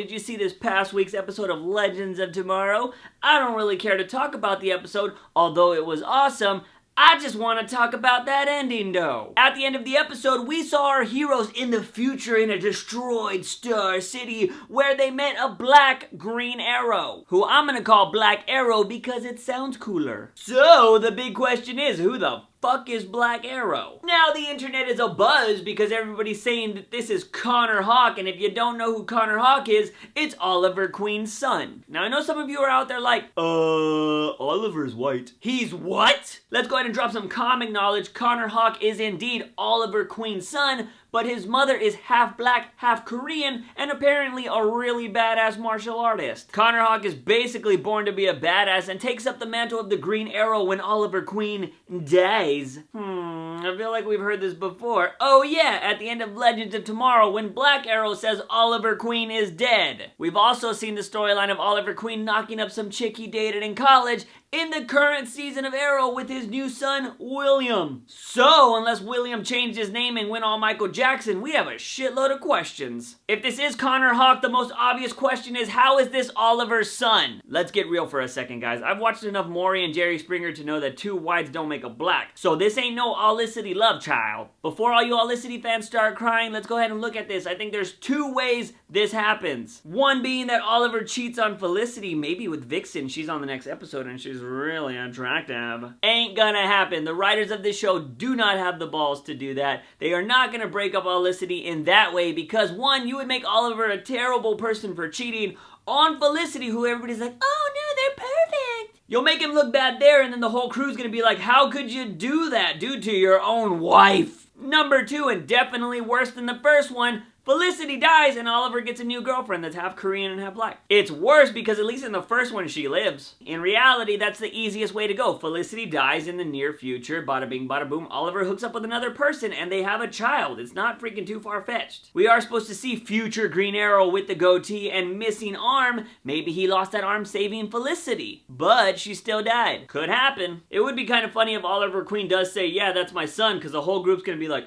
did you see this past week's episode of Legends of Tomorrow? I don't really care to talk about the episode, although it was awesome. I just want to talk about that ending though. At the end of the episode, we saw our heroes in the future in a destroyed Star City where they met a black Green Arrow, who I'm gonna call Black Arrow because it sounds cooler. So the big question is, who the fuck is Black Arrow? Now the internet is abuzz because everybody's saying that this is Connor Hawke, and if you don't know who Connor Hawke is, it's Oliver Queen's son. Now I know some of you are out there like, Oliver's white. He's what? Let's go ahead and drop some comic knowledge. Connor Hawke is indeed Oliver Queen's son, but his mother is half black, half Korean, and apparently a really badass martial artist. Connor Hawke is basically born to be a badass and takes up the mantle of the Green Arrow when Oliver Queen dies. I feel like we've heard this before. Oh yeah, at the end of Legends of Tomorrow when Black Arrow says Oliver Queen is dead. We've also seen the storyline of Oliver Queen knocking up some chick he dated in college in the current season of Arrow with his new son, William. So, unless William changed his name and went all Michael Jackson, we have a shitload of questions. If this is Connor Hawke, the most obvious question is, how is this Oliver's son? Let's get real for a second, guys. I've watched enough Maury and Jerry Springer to know that two whites don't make a black. So this ain't no Olicity love child. Before all you Olicity fans start crying, let's go ahead and look at this. I think there's two ways this happens. One being that Oliver cheats on Felicity, maybe with Vixen. She's on the next episode and she's really attractive. Ain't gonna happen. The writers of this show do not have the balls to do that. They are not gonna break up Olicity in that way because one, you would make Oliver a terrible person for cheating on Felicity, who everybody's like, oh no, they're perfect. You'll make him look bad there, and then the whole crew's gonna be like, how could you do that, dude, to your own wife? Number two, and definitely worse than the first one, Felicity dies and Oliver gets a new girlfriend that's half Korean and half black. It's worse because at least in the first one she lives. In reality, that's the easiest way to go. Felicity dies in the near future, bada bing bada boom, Oliver hooks up with another person and they have a child. It's not freaking too far-fetched. We are supposed to see future Green Arrow with the goatee and missing arm. Maybe he lost that arm saving Felicity, but she still died. Could happen. It would be kind of funny if Oliver Queen does say, yeah, that's my son, because the whole group's gonna be like,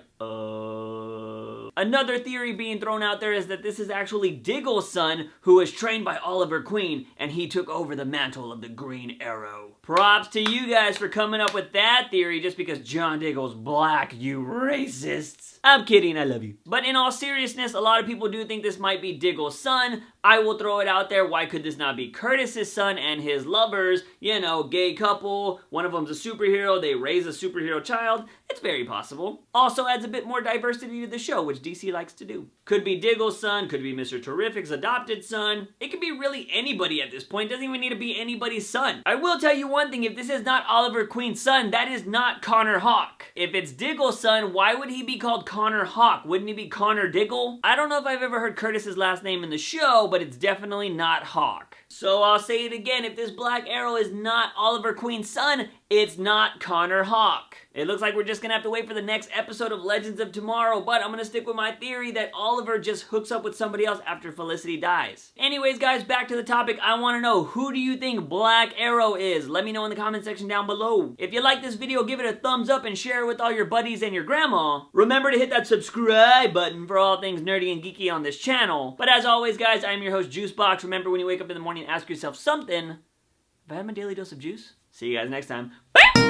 Another theory being thrown out there is that this is actually Diggle's son, who was trained by Oliver Queen, and he took over the mantle of the Green Arrow. Props to you guys for coming up with that theory just because John Diggle's black, you racists. I'm kidding, I love you. But in all seriousness, a lot of people do think this might be Diggle's son. I will throw it out there, why could this not be Curtis's son and his lovers? You know, gay couple, one of them's a superhero, they raise a superhero child. It's very possible. Also adds a bit more diversity to the show, which DC likes to do. Could be Diggle's son, could be Mr. Terrific's adopted son. It could be really anybody at this point, doesn't even need to be anybody's son. I will tell you one thing, if this is not Oliver Queen's son, that is not Connor Hawke. If it's Diggle's son, why would he be called Connor Hawke? Wouldn't he be Connor Diggle? I don't know if I've ever heard Curtis's last name in the show, but it's definitely not Hawke. So I'll say it again, if this Black Arrow is not Oliver Queen's son, it's not Connor Hawke. It looks like we're just gonna have to wait for the next episode of Legends of Tomorrow, but I'm gonna stick with my theory that Oliver just hooks up with somebody else after Felicity dies. Anyways, guys, back to the topic. I wanna know, who do you think Black Arrow is? Let me know in the comment section down below. If you like this video, give it a thumbs up and share it with all your buddies and your grandma. Remember to hit that subscribe button for all things nerdy and geeky on this channel. But as always, guys, I'm your host, Juicebox. Remember, when you wake up in the morning, ask yourself something. Have I had my daily dose of juice? See you guys next time. Bye!